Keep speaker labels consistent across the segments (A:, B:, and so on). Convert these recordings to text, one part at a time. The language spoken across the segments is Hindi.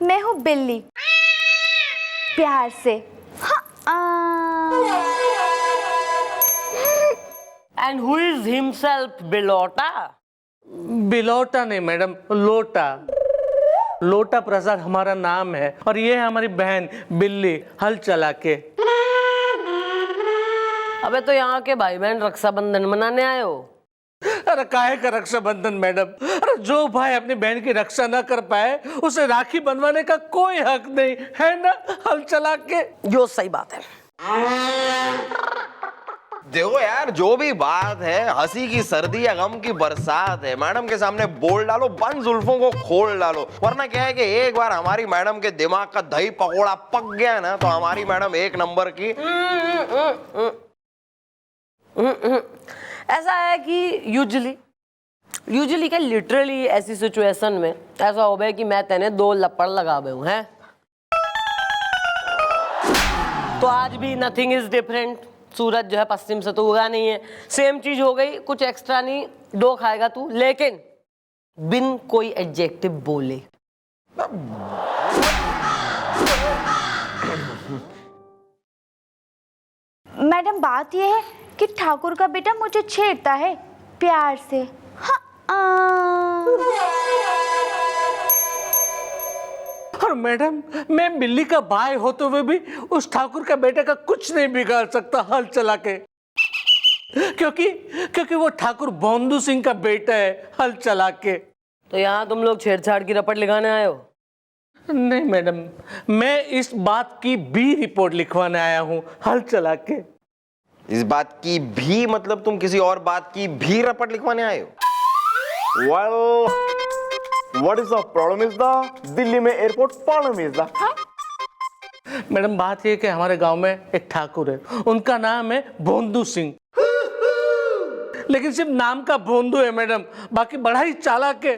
A: मैं हूँ बिल्ली, प्यार से।
B: And who is himself Bilota?
C: Bilota नहीं मैडम, लोटा। लोटा प्रसाद हमारा नाम है और ये है हमारी बहन बिल्ली, हल चला के।
B: अबे तो यहाँ के भाई बहन रक्षाबंधन मनाने आए हो?
C: अरे काहे का रक्षाबंधन मैडम? अरे जो भाई अपनी बहन की रक्षा ना कर पाए उसे राखी बनवाने का कोई हक नहीं है ना, हल चला के।
B: जो सही बात है।
D: देखो यार, जो भी बात है, हंसी की सर्दी या गम की बरसात है, मैडम के सामने बोल डालो, बंद जुल्फों को खोल डालो। वरना क्या है कि एक बार हमारी मैडम के दिमाग का दही पकोड़ा पक गया ना, तो हमारी मैडम एक नंबर की।
B: ऐसा है कि यूजुअली क्या लिटरली ऐसी सिचुएशन में ऐसा हो गया कि मैं तेने 2 लपड़ लगा हुए हूं हैं। तो आज भी नथिंग इज डिफरेंट। सूरज जो है पश्चिम से तो उगा नहीं है, सेम चीज हो गई, कुछ एक्स्ट्रा नहीं। 2 खाएगा तू, लेकिन बिन कोई एडजेक्टिव बोले।
A: मैडम बात यह है कि ठाकुर का बेटा मुझे छेड़ता है प्यार से।
C: और मैडम मैं बिल्ली का भाई होते हुए भी उस ठाकुर का बेटे का कुछ नहीं बिगाड़ सकता, हल चला के। क्योंकि वो ठाकुर बोंदू सिंह का बेटा है, हल चला के।
B: तो यहाँ तुम लोग छेड़छाड़ की रपट लिखाने आए हो?
C: नहीं मैडम, मैं इस बात की भी रिपोर्ट लिखवाने आया हूँ, हल चला के।
D: इस बात की भी मतलब तुम किसी और बात की भी रपट लिखवाने आए हो?
E: Well, what is the problem is the Delhi में airport problem is the.
C: Madam बात ये कि हमारे गांव में एक ठाकुर है, उनका नाम है बोंदू सिंह। लेकिन सिर्फ नाम का बोंदू है मैडम, बाकी बड़ा ही चालाक है।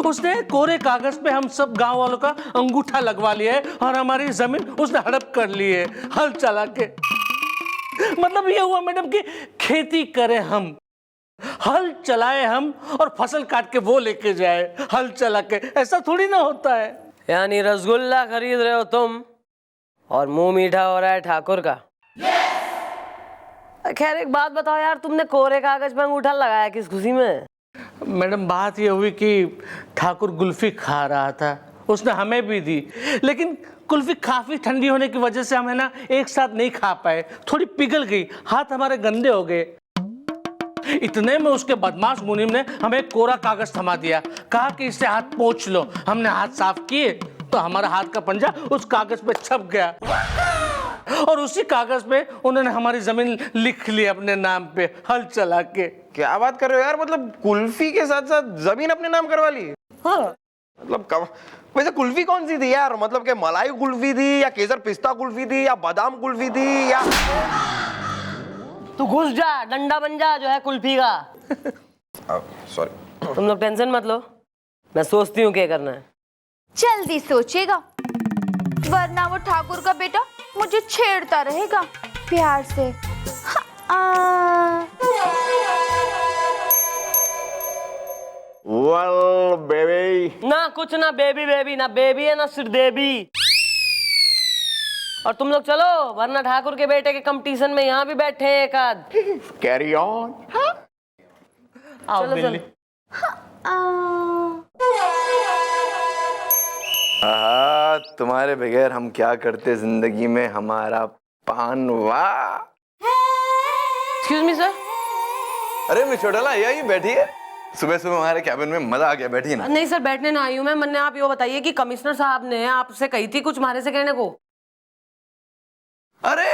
C: उसने कोरे कागज पे हम सब गांव वालों का अंगूठा लगवा लिया है और हमारी जमीन उसने हड़प कर ली है, हल चला के। मतलब ये हुआ मैडम कि खेती करें हम, हल चलाए हम और फसल काट के वो लेके जाए, हल चला के। ऐसा थोड़ी ना होता है।
B: यानी रसगुल्ला खरीद रहे हो तुम और मुंह मीठा हो रहा है ठाकुर का। खैर एक बात बताओ यार, तुमने कोरे कागज पे अंगूठा लगाया किस खुशी में?
C: मैडम बात ये हुई कि ठाकुर कुल्फी खा रहा था, उसने हमें भी दी, लेकिन कुल्फी काफी ठंडी होने की वजह से हमें ना एक साथ नहीं खा पाए, थोड़ी पिघल गई, हाथ हमारे गंदे हो गए। इतने में उसके बदमाश मुनीम ने हमें कोरा कागज थमा दिया, कहा कि इससे हाथ पोंछ लो। हमने हाथ साफ किए तो हमारा हाथ का पंजा उस कागज पे छप गया और उसी कागज पे उन्होंने हमारी जमीन लिख ली अपने नाम पे, हल चला के।
D: क्या बात कर रहे हो यार? मतलब कुल्फी के साथ साथ जमीन अपने नाम करवा ली?
C: हाँ
D: मतलब वैसे कुल्फी कौन सी थी यार? मतलब कि मलाई कुल्फी थी या केसर पिस्ता कुल्फी थी या बादाम कुल्फी थी या?
B: तू घुस जा, डंडा बन जा जो है कुल्फी का।
D: सॉरी।
B: तुम लोग टेंशन मत लो, मैं सोचती हूँ क्या करना है।
A: जल्दी सोचेगा, वरना वो ठाकुर का बेटा मुझे छेड़ता रहेगा प्यार से।
E: Well, baby.
B: ना कुछ ना बेबी, ना बेबी है ना श्रीदेवी। और तुम लोग चलो, वरना ठाकुर के बेटे के कंपटीशन में यहाँ भी बैठे हैं एक आध।
E: Carry on.
C: आओ
B: चलो,
C: बिल्ली।
E: तुम्हारे बगैर हम क्या करते जिंदगी में, हमारा पान। वाह।
B: Excuse me sir.
E: अरे मिस चोटाला, यही बैठिए। सुबह सुबह हमारे कैबिन में मजा आ गया, बैठिए ना।
B: नहीं सर, बैठने ना आई हूँ मैं। मैंने आप ये बताइए कि कमिश्नर साहब ने आपसे कही थी कुछ हमारे से कहने को।
E: अरे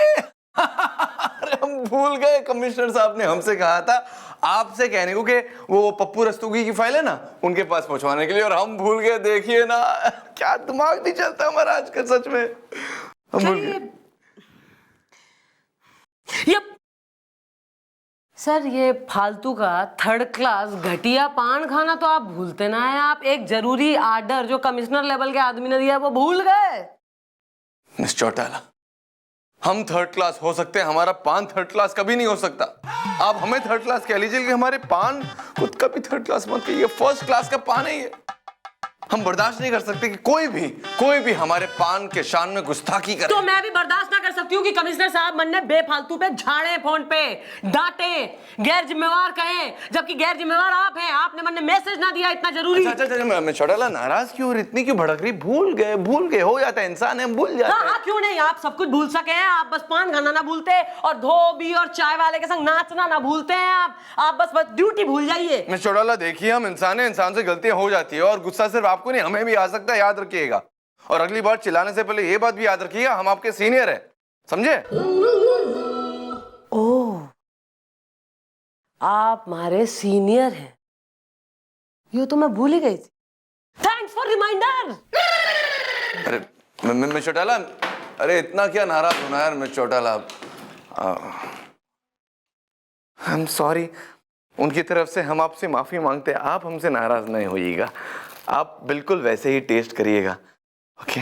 E: अरे हम भूल गए, कमिश्नर साहब ने हमसे कहा था आपसे कहने को कि वो पप्पू रस्तोगी की फाइल है ना, उनके पास पहुंचवाने के लिए, और हम भूल गए। देखिए ना, क्या दिमाग नहीं चलता हमारा आजकल, सच में हम भूल गए।
B: सर ये फालतू का 3rd क्लास घटिया पान खाना तो आप भूलते ना है। आप एक जरूरी आर्डर जो कमिश्नर लेवल के आदमी ने दिया वो भूल गए।
E: मिस चौटाला, हम 3rd क्लास हो सकते हैं, हमारा पान 3rd क्लास कभी नहीं हो सकता। आप हमें 3rd क्लास कह लीजिए कि हमारे पान खुद का भी 3rd क्लास मत कहिए, 1st क्लास का पान है ये। हम बर्दाश्त नहीं कर सकते कि कोई भी हमारे पान के शान में गुस्ताखी करे।
B: तो मैं भी बर्दाश्त ना कर सकती हूँ कि कमिश्नर साहब मन ने बेफालतू पे झाड़े फोन पे, डांटे, गैर जिम्मेवार कहे, जबकि गैर जिम्मेवार आप हैं। आपने मन ने मैसेज ना दिया इतना जरूरी।
E: अच्छा, मैं छोटा नाराज क्यों और इतनी क्यों भड़क रही? भूल गए, हो जाता है, इंसान है, भूल जाते हैं।
B: हाँ, क्यों नहीं, आप सब कुछ भूल सके हैं। आप बस पान खाना ना भूलते और धोबी और चाय वाले के संग नाचना ना भूलते हैं। आप बस ड्यूटी भूल जाइए।
E: मैं छोटा देखिए, हम इंसान हैं, इंसान से गलतियां हो जाती है और गुस्सा सिर्फ आपको नहीं हमें भी आ सकता है, याद रखिएगा। और अगली बार चिल्लाने से पहले ये बात भी याद रखिएगा, हम आपके सीनियर हैं, समझे?
B: ओह, आप हमारे सीनियर हैं, ये तो मैं भूल ही गई थी। Thanks for reminder.
E: अरे मैं चौटाला, अरे इतना क्या नाराज होना यार। मैं चौटाला, आई एम सॉरी। उनकी तरफ से हम आपसे माफी मांगते हैं, आप हमसे नाराज नहीं होइएगा। आप बिल्कुल वैसे ही टेस्ट करिएगा, ओके?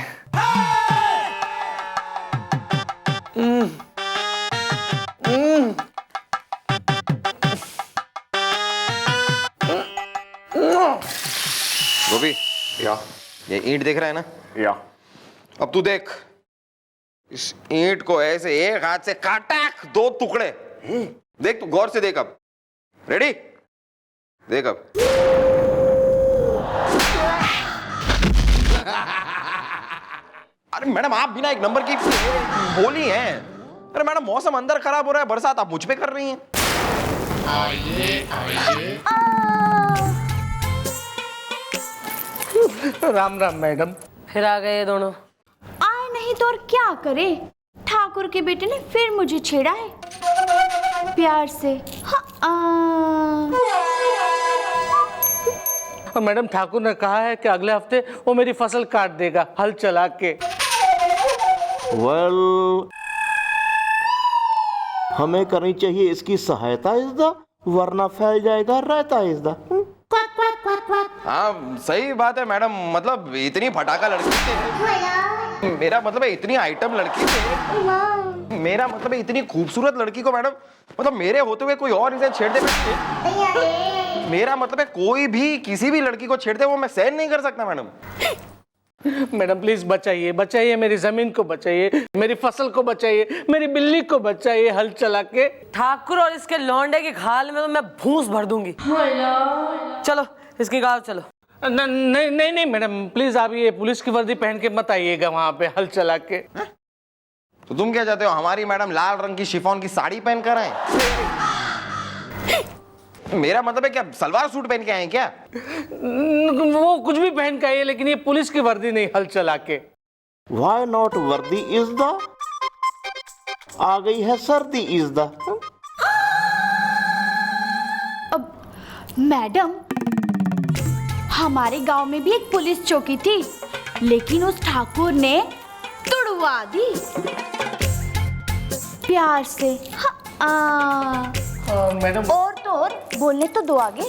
D: गोभी,
E: या
D: ये ईंट देख रहा है ना?
E: या
D: अब तू देख, इस ईंट को ऐसे एक हाथ से काटक 2 टुकड़े। देख, तू गौर से देख। अब रेडी? देख अब। अरे मैडम, आप बिना एक नंबर की बोली हैं। अरे मैडम, मौसम अंदर खराब हो रहा है, बरसात आप मुझ पे कर रही हैं।
C: राम राम मैडम।
B: फिर आ गए ये दोनों।
A: आए नहीं तो और क्या करे, ठाकुर के बेटे ने फिर मुझे छेड़ा है प्यार से।
C: और मैडम, ठाकुर ने कहा है कि अगले हफ्ते वो मेरी फसल काट देगा हल चला के।
F: वेल, हमें करनी चाहिए इसकी सहायता इज़दा, वरना फैल जाएगा रायता इज़दा।
D: हाँ, सही बात है मैडम। मतलब इतनी फटाका लड़की से, मेरा मतलब है इतनी आइटम लड़की से, मेरा मतलब है इतनी खूबसूरत लड़की को मैडम, मतलब मेरे होते हुए कोई और इसे छेड़ दे, मेरा मतलब है कोई भी किसी भी लड़की को छेड़ दे, वो मैं सहन नहीं कर सकता मैडम।
C: मैडम प्लीज बचाइए, बचाइए, मेरी जमीन को बचाइए, मेरी फसल को बचाइए, मेरी बिल्ली को बचाइए हल चला के।
B: ठाकुर और इसके लौंडे की खाल में तो मैं भूस भर दूंगी। चलो इसकी गाँव चलो।
C: नहीं नहीं नहीं मैडम, प्लीज आप ये पुलिस की वर्दी पहन के मत आइएगा वहां पे हल चला के।
D: तो तुम क्या चाहते हो, हमारी मैडम लाल रंग की शिफॉन की साड़ी पहन कर आए? मेरा मतलब है क्या सलवार सूट पहन के आए क्या?
C: वो कुछ भी पहन के आइए, लेकिन ये पुलिस की वर्दी नहीं हल चला के।
F: Why not वर्दी इज़दा? आ गई है सर्दी इज़दा।
A: अब मैडम, हमारे गांव में भी एक पुलिस चौकी थी, लेकिन उस ठाकुर ने तुड़वा दी प्यार से।
C: मैडम
A: और तो और, बोलने तो दो आगे।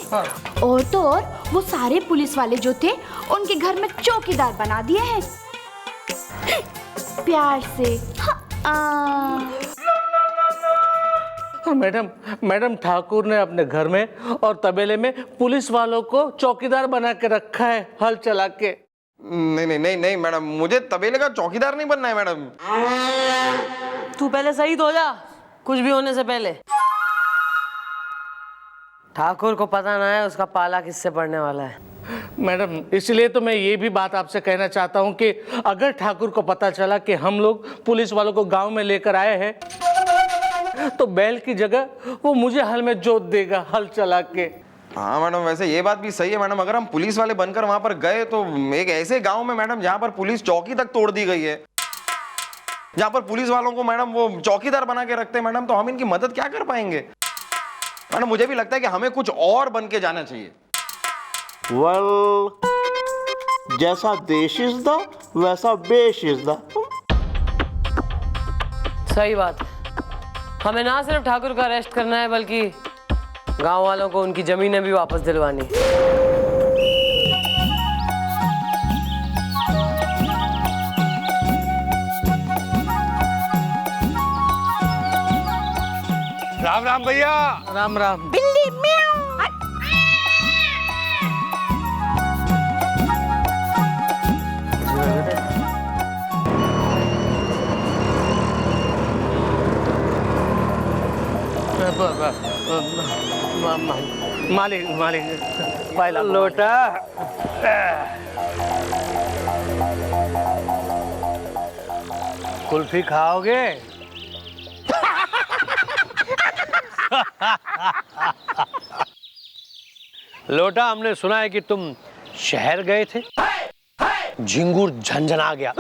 A: और तो और, वो सारे पुलिस वाले जो थे उनके घर में चौकीदार बना दिए हैं प्यार से।
C: मैडम ठाकुर ने अपने घर में और तबेले में पुलिस वालों को चौकीदार बना के रखा है हल चला के।
D: नहीं नहीं नहीं नहीं मैडम, मुझे तबेले का चौकीदार नहीं बनना है मैडम।
B: तू पहले शहीद हो जा, कुछ भी होने से पहले। ठाकुर को पता ना है उसका पाला किससे पड़ने वाला है।
C: मैडम, इसलिए तो मैं ये भी बात आपसे कहना चाहता हूँ कि अगर ठाकुर को पता चला कि हम लोग पुलिस वालों को गांव में लेकर आए हैं, तो बैल की जगह वो मुझे हल में जोत देगा हल चला के।
D: हाँ मैडम, वैसे ये बात भी सही है मैडम। अगर हम पुलिस वाले बनकर वहां पर गए तो एक ऐसे गांव में मैडम जहां पर पुलिस चौकी तक तोड़ दी गई है, जहां पर पुलिस वालों को मैडम वो चौकीदार बना के रखते हैं मैडम, तो हम इनकी मदद क्या कर पाएंगे मैडम? मुझे भी लगता है कि हमें कुछ और बन के जाना चाहिए।
F: वेल, जैसा देश इज़दा वैसा बेश इज़दा।
B: सही बात है। हमें ना सिर्फ ठाकुर का अरेस्ट करना है, बल्कि गांव वालों को उनकी जमीनें भी वापस दिलवानी।
E: राम राम भैया।
C: राम राम। मालिक मालिक पहला
B: लोटा कुल्फी खाओगे? लोटा, हमने सुना है कि तुम शहर गए थे, झिंगुर झंझना गया।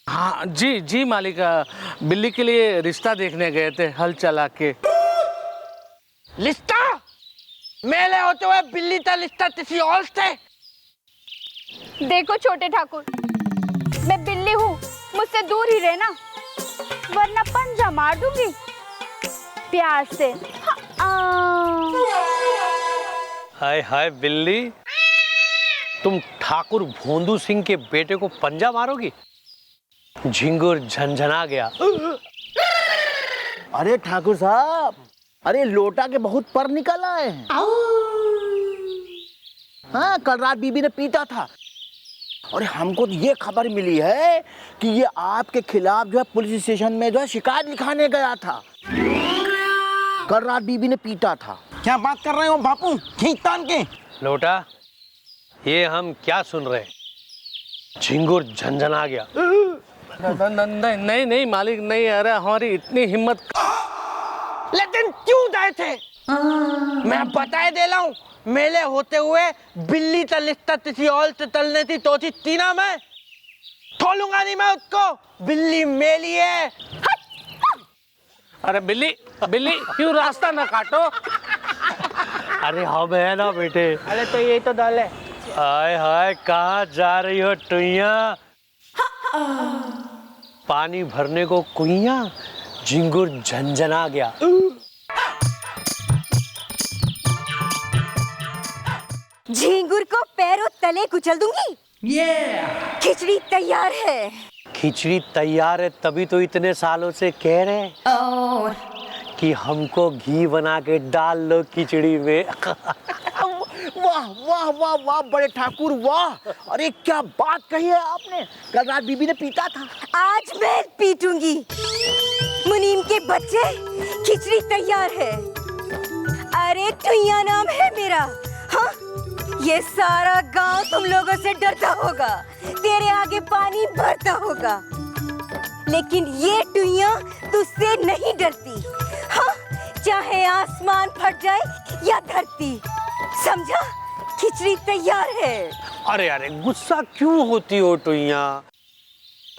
C: हाँ जी जी मालिक, बिल्ली के लिए रिश्ता देखने गए थे हल चला के।
B: लिस्टा मेले होते हुए बिल्ली का लिस्टा किसी और से?
A: देखो छोटे ठाकुर, मैं बिल्ली हूँ, मुझसे दूर ही रहना, वरना पंजा मार दूंगी प्यार से।
B: हाय हाय बिल्ली, तुम ठाकुर भोंदू सिंह के बेटे को पंजा मारोगी? झिंगुर झंझना गया।
F: अरे ठाकुर साहब, अरे लोटा के बहुत पर निकल आए हैं। हाँ, कल रात बीबी ने पीटा था और हमको तो ये खबर मिली है कि ये आपके खिलाफ जो है पुलिस स्टेशन में जो है शिकायत लिखाने गया था। कल रात बीबी ने पीटा था। क्या बात कर रहे हो बापू, खींच तान के?
B: लोटा, ये हम क्या सुन रहे हैं? झिंगुर झंझना गया।
C: नहीं नहीं मालिक नहीं, अरे हमारी इतनी हिम्मत।
B: लेकिन क्यों गए थे? मैं बताए दे रहा हूँ, मेले होते हुए बिल्ली तलिस्ता किसी और से तलने थी तो तीना मैं छोड़ूंगा नहीं मैं उसको। बिल्ली मेली है।
C: अरे बिल्ली बिल्ली क्यों रास्ता ना काटो।
B: अरे हम है ना बेटे।
C: अरे तो ये तो डाले।
B: हाय हाय, कहाँ जा रही हो टुइया? पानी भरने को कुइया, झिंगुर झंझना गया।
G: झिंगुर को पैरों तले कुचल दूंगी। खिचड़ी तैयार है।
B: खिचड़ी तैयार है तभी तो इतने सालों से कह रहे कि हमको घी बना के डाल लो खिचड़ी में।
F: वाह वाह वाह वाह बड़े ठाकुर वाह, अरे क्या बात कही है आपने। कल रात बीबी ने पीटा था,
G: आज मैं पीटूंगी। मुनीम के बच्चे, खिचड़ी तैयार है। अरे टुइया नाम है मेरा। हाँ, ये सारा गांव तुम लोगों से डरता होगा, तेरे आगे पानी भरता होगा, लेकिन ये टुइया तुझसे नहीं डरती। हाँ, चाहे आसमान फट जाए या धरती, समझा? खिचड़ी तैयार है।
B: अरे अरे, गुस्सा क्यों होती हो टुइया?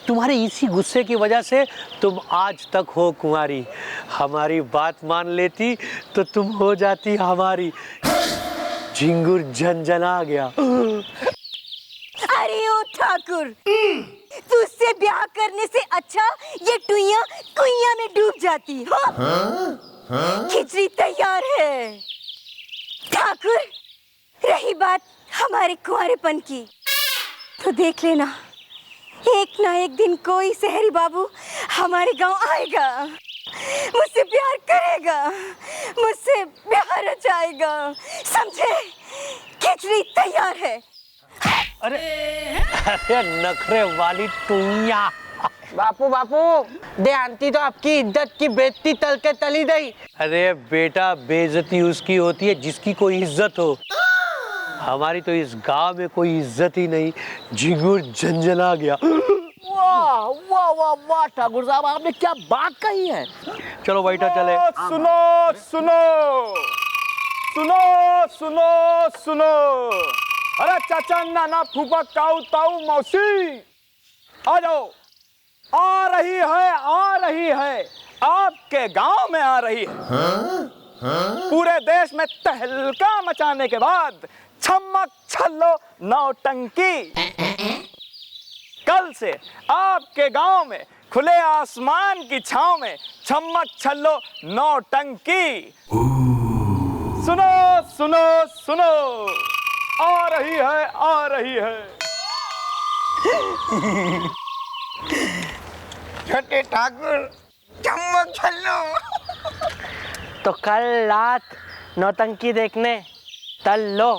B: तुम्हारे इसी गुस्से की वजह से तुम आज तक हो कुंवारी। हमारी बात मान लेती तो तुम हो जाती हमारी। झिंगुर झंझना गया।
G: अरे ओ ठाकुर, तुझसे ब्याह करने से अच्छा ये टुइया कुइया में डूब जाती। हाँ? खिचड़ी तैयार है। ठाकुर, रही बात हमारे कुंवारेपन की, तो देख लेना, एक ना एक दिन कोई शहरी बाबू हमारे गांव आएगा, मुझसे प्यार करेगा, मुझसे प्यार रचाएगा, समझे? खिचड़ी तैयार है।
B: अरे अरे, नखरे वाली टुइया। बापू बापू, दे आंटी तो आपकी इज्जत की बेइज्जती तल के तली गई। अरे बेटा, बेइज्जती उसकी होती है जिसकी कोई इज्जत हो। हमारी तो इस गांव में कोई इज्जत ही नहीं। झिंगुर झंझना गया।
F: वाह वाह वाह वाह ठाकुर साहब, आपने क्या बात कही है।
B: चलो बैठा चले।
H: सुनो सुनो सुनो सुनो सुनो, अरे चाचा, नाना, फूफा, काऊ, ताऊ, मौसी, आ जाओ। आ रही है, आपके गांव में आ रही है। पूरे देश में तहलका मचाने के बाद छमक छल्लो नौटंकी, कल से आपके गांव में खुले आसमान की छांव में छमक छल्लो नौटंकी। सुनो सुनो सुनो, आ रही है, आ रही है।
E: छोटे ठाकुर, चम्मक छल्लो।
B: तो कल रात नौटंकी देखने चल लो।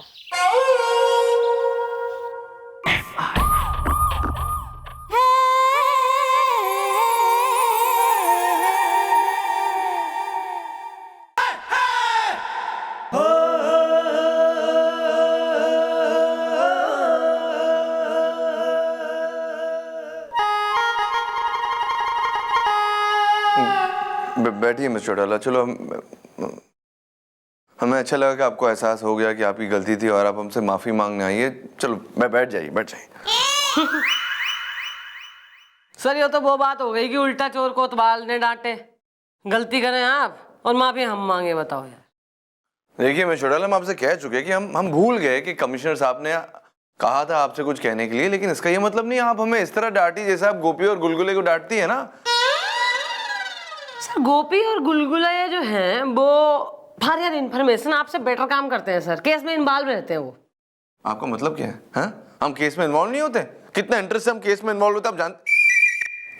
E: बैठिए मिस्टर चौटाला। चलो हमें अच्छा लगा कि आपको एहसास हो गया कि आपकी गलती थी और आप हमसे माफी मांगने आई है। चलो बैठ जाइए, बैठ जाइए।
I: सर ये तो वो बात हो गई कि उल्टा चोर कोतवाल ने डांटे। गलती करें आप और माफी हम मांगे, बताओ यार।
E: देखिए मिस्टर चौटाला, हम आपसे कह चुके कि हम भूल गए कि कमिश्नर साहब ने कहा था आपसे कुछ कहने के लिए, लेकिन इसका ये मतलब नहीं आप हमें इस तरह डांटी जैसे आप गोपी और गुलगुले को डांटती है ना।
I: सर गोपी और गुलगुला ये जो हैं वो फॉर योर इन्फॉर्मेशन आपसे बेटर काम करते हैं सर, केस में इन्वॉल्व रहते हैं वो।
E: आपका मतलब क्या है? हाँ? हम केस में इन्वॉल्व नहीं होते? कितना इंटरेस्ट से हम केस में इन्वॉल्व होते आप जानते।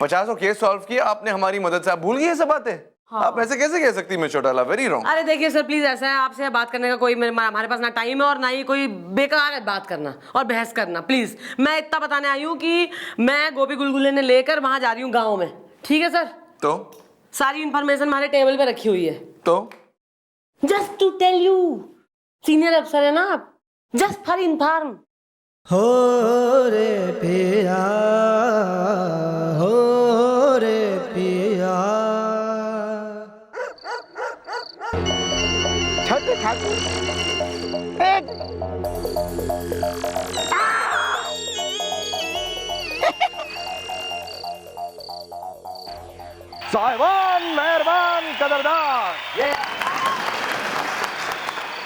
E: 50 केस सॉल्व किया आपने हमारी मदद से, आप भूल गए ये सब बातें? हाँ। आप ऐसे कैसे कह सकती मिस्टर चौटाला? Very wrong.
I: अरे देखिए सर प्लीज, ऐसा है आपसे बात करने का कोई हमारे पास ना टाइम है और ना ही कोई बेकार है बात करना और बहस करना। प्लीज मैं इतना बताने आई हूँ कि मैं गोपी गुलगुले ने लेकर वहां जा रही हूँ गाँव में, ठीक है सर?
E: तो
I: सारी इन्फॉर्मेशन हमारे टेबल पे रखी हुई है।
E: तो
I: just to tell you, senior अफसर है ना आप, जस्ट फॉर इन्फॉर्म।
J: हो रे पिया, हो रे पिया।
F: छोटे ठाकुर
H: साहिबान, मेहरबान, कदरदान,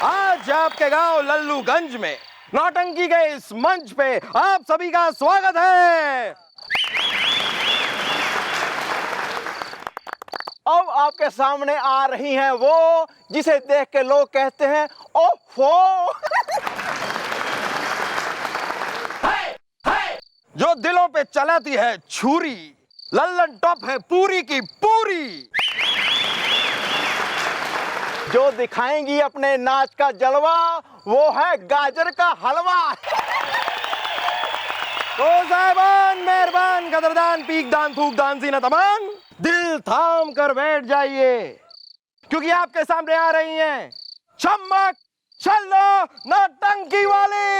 H: आज आपके गांव लल्लूगंज में नौटंकी के इस मंच पे आप सभी का स्वागत है। अब आपके सामने आ रही हैं वो जिसे देख के लोग कहते हैं ओफो। जो दिलों पे चलाती है छुरी, लल्लन टॉप है पूरी की पूरी, जो दिखाएंगी अपने नाच का जलवा वो है गाजर का हलवा। तो साहिबान, मेहरबान, कदरदान, पीकदान, थूकदान, सीना तमान, दिल थाम कर बैठ जाइए, क्योंकि आपके सामने आ रही हैं चमक छल्लो नौटंकी वाली।